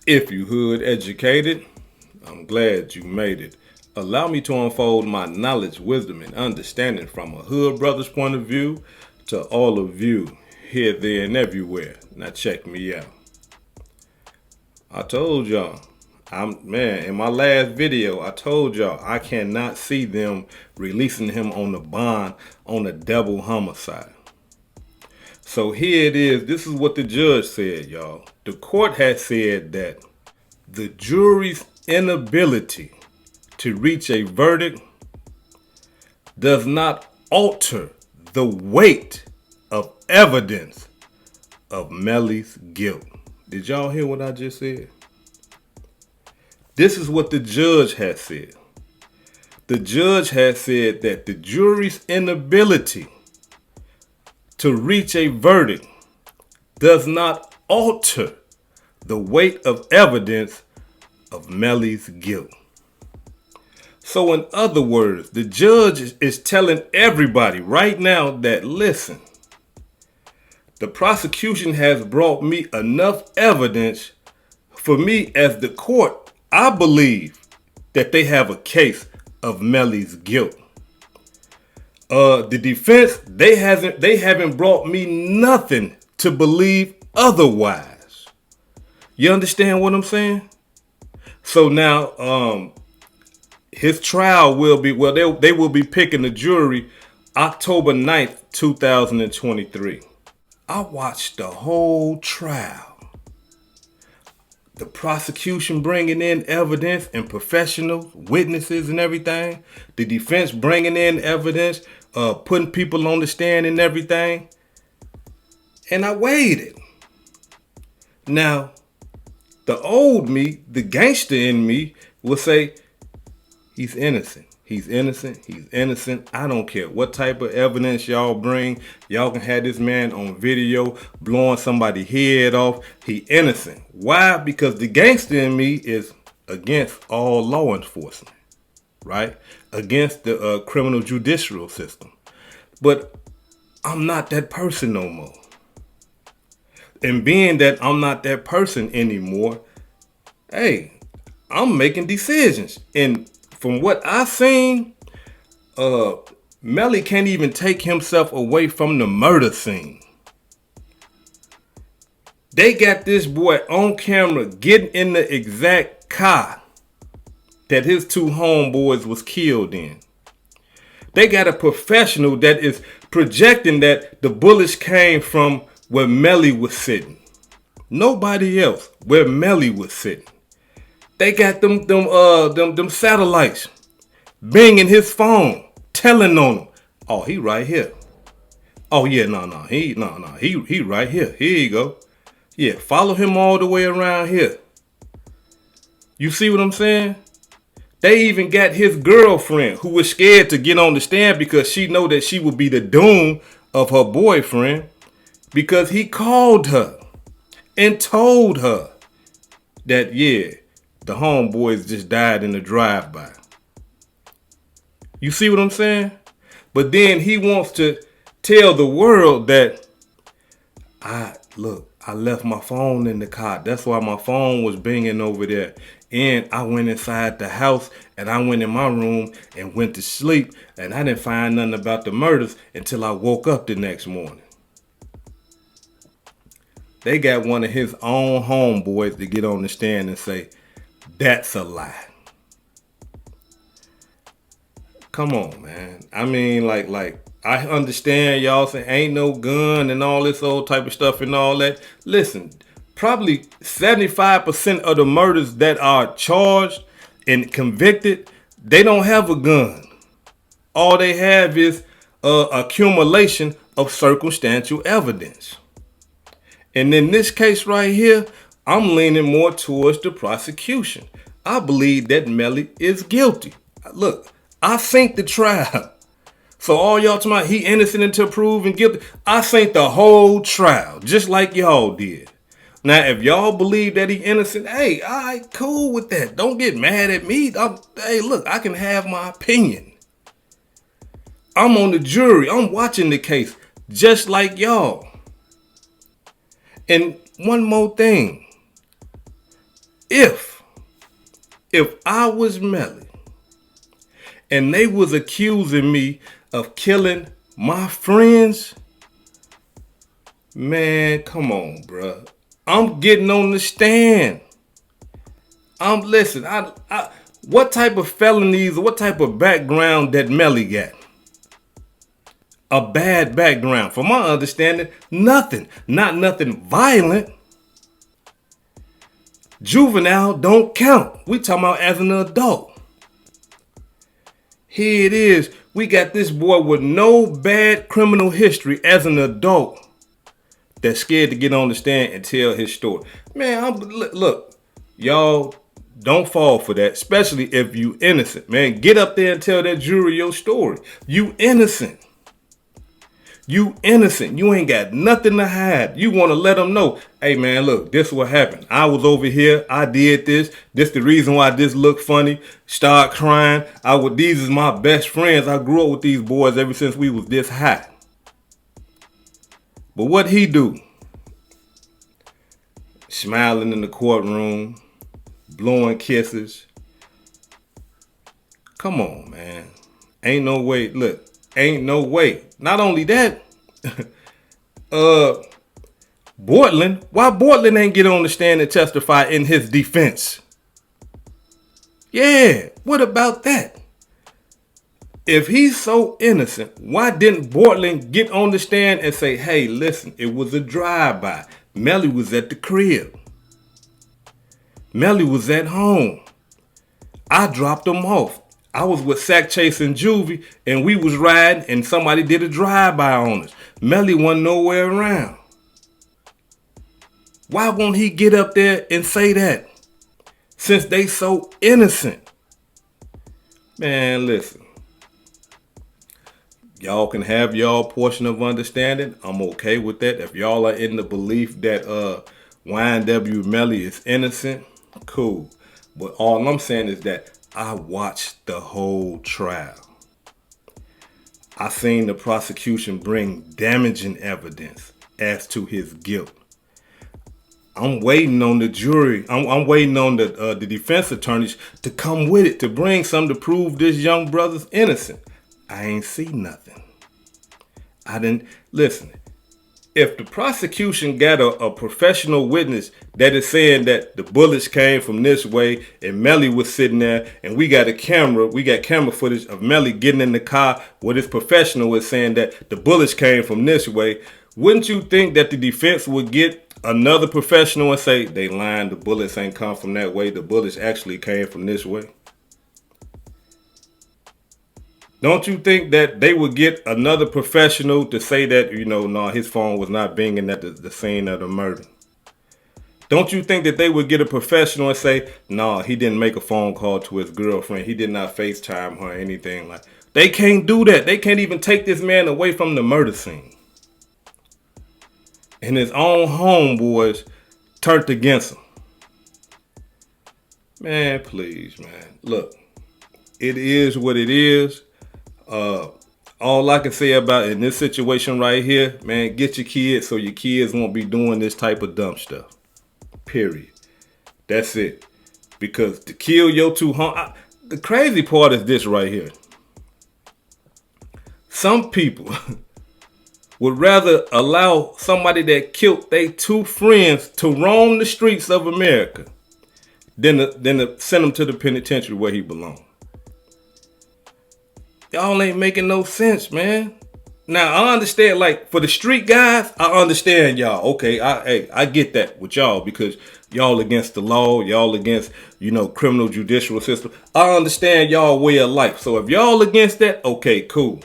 If you hood educated, I'm glad you made it. Allow me to unfold my knowledge, wisdom, and understanding from a hood brother's point of view to all of you here, there, and everywhere. Now check me out. I told y'all, in my last video, I told y'all I cannot see them releasing him on the bond on a double homicide. So here it is. This is what the judge said, y'all. The court has said that the jury's inability to reach a verdict does not alter the weight of evidence of Melly's guilt. Did y'all hear what I just said? This is what the judge has said. The judge has said that the jury's inability to reach a verdict does not alter the weight of evidence of Melly's guilt. So in other words, the judge is telling everybody right now that, listen, the prosecution has brought me enough evidence for me as the court. I believe that they have a case of Melly's guilt. The defense, they haven't brought me nothing to believe otherwise. You understand what I'm saying? So now, his trial will be, they will be picking the jury October 9th, 2023. I watched the whole trial. The prosecution bringing in evidence and professional witnesses and everything. The defense bringing in evidence, putting people on the stand and everything. And I waited. Now, the old me, the gangster in me, will say, he's innocent. He's innocent. He's innocent. I don't care what type of evidence y'all bring. Y'all can have this man on video blowing somebody's head off. He innocent. Why? Because the gangster in me is against all law enforcement, right? Against the criminal judicial system. But I'm not that person no more. And being that I'm not that person anymore, hey, I'm making decisions. And from what I've seen, Melly can't even take himself away from the murder scene. They got this boy on camera getting in the exact car that his two homeboys was killed in. They got a professional that is projecting that the bullets came from where Melly was sitting. Nobody else, where Melly was sitting. They got them satellites banging his phone, telling on him. Oh, he right here. Oh yeah, he right here. Here you go. Yeah, follow him all the way around here. You see what I'm saying? They even got his girlfriend who was scared to get on the stand because she know that she would be the doom of her boyfriend because he called her and told her that, yeah, the homeboys just died in a drive-by. You see what I'm saying? But then he wants to tell the world that, I left my phone in the car. That's why my phone was banging over there. And I went inside the house and I went in my room and went to sleep. And I didn't find nothing about the murders until I woke up the next morning. They got one of his own homeboys to get on the stand and say, that's a lie. Come on, man. I mean, like, I understand y'all saying ain't no gun and all this old type of stuff and all that. Listen, probably 75% of the murders that are charged and convicted, they don't have a gun. All they have is accumulation of circumstantial evidence. And in this case right here, I'm leaning more towards the prosecution. I believe that Melly is guilty. Look, I think the trial. So all y'all talking about he innocent until proven guilty. I think the whole trial, just like y'all did. Now, if y'all believe that he innocent, hey, all right, cool with that. Don't get mad at me. Hey, look, I can have my opinion. I'm on the jury. I'm watching the case just like y'all. And one more thing. If I was Melly and they was accusing me of killing my friends, man, come on, bruh. I'm getting on the stand. Listen, what type of felonies, what type of background that Melly got? A bad background. From my understanding, nothing. Not nothing violent. Juvenile don't count. We talking about as an adult. Here it is. We got this boy with no bad criminal history as an adult that's scared to get on the stand and tell his story. Man, look, y'all don't fall for that, especially if you innocent. Man, get up there and tell that jury your story. You innocent. You innocent. You ain't got nothing to hide. You want to let them know, hey man, look, this is what happened. I was over here. I did this. This the reason why this looked funny. Start crying. These is my best friends. I grew up with these boys ever since we was this high. But what he do? Smiling in the courtroom, blowing kisses. Come on, man. Ain't no way. Look, ain't no way. Not only that, Bortlen, why Bortlen ain't get on the stand and testify in his defense? Yeah, what about that? If he's so innocent, why didn't Bortlen get on the stand and say, hey, listen, it was a drive-by. Melly was at the crib. Melly was at home. I dropped him off. I was with Sack Chase and Juvie, and we was riding, and somebody did a drive-by on us. Melly wasn't nowhere around. Why won't he get up there and say that? Since they so innocent. Man, listen. Y'all can have y'all portion of understanding. I'm okay with that. If y'all are in the belief that YNW Melly is innocent, cool. But all I'm saying is that I watched the whole trial. I seen the prosecution bring damaging evidence as to his guilt. I'm waiting on the jury. I'm waiting on the defense attorneys to come with it, to bring something to prove this young brother's innocent. I ain't see nothing. I didn't listen. If the prosecution got a professional witness that is saying that the bullets came from this way and Melly was sitting there and we got camera footage of Melly getting in the car where this professional is saying that the bullets came from this way, wouldn't you think that the defense would get another professional and say, they lying, the bullets ain't come from that way, the bullets actually came from this way? Don't you think that they would get another professional to say that, no, his phone was not binging at the scene of the murder? Don't you think that they would get a professional and say, no, he didn't make a phone call to his girlfriend. He did not FaceTime her or anything like that. They can't do that. They can't even take this man away from the murder scene. And his own homeboys turned against him. Man, please, man. Look, it is what it is. All I can say about in this situation right here, man, get your kids so your kids won't be doing this type of dumb stuff. Period. That's it. Because to kill your the crazy part is this right here. Some people would rather allow somebody that killed their two friends to roam the streets of America than to send him to the penitentiary where he belongs. Y'all ain't making no sense, man. Now, I understand, like, for the street guys, I understand y'all. Okay, I get that with y'all because y'all against the law, y'all against, criminal judicial system. I understand y'all way of life. So if y'all against that, okay, cool.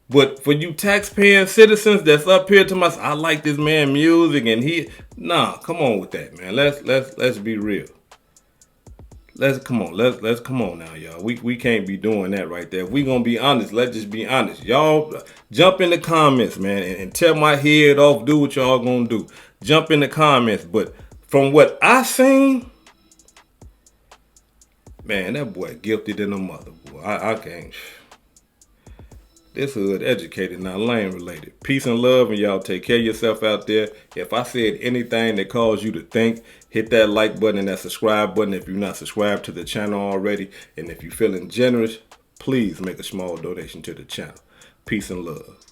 But for you taxpaying citizens that's up here to myself, I like this man music and come on with that, man. Let's be real. Let's come on now, y'all. We can't be doing that right there. If we gonna be honest, let's just be honest. Y'all jump in the comments, man, and tell my head off, do what y'all gonna do. Jump in the comments. But from what I seen, man, that boy guilty than a mother, boy. I can't. It's hood educated, not lane related. Peace and love, and y'all take care of yourself out there. If I said anything that caused you to think, hit that like button and that subscribe button if you're not subscribed to the channel already. And if you're feeling generous, please make a small donation to the channel. Peace and love.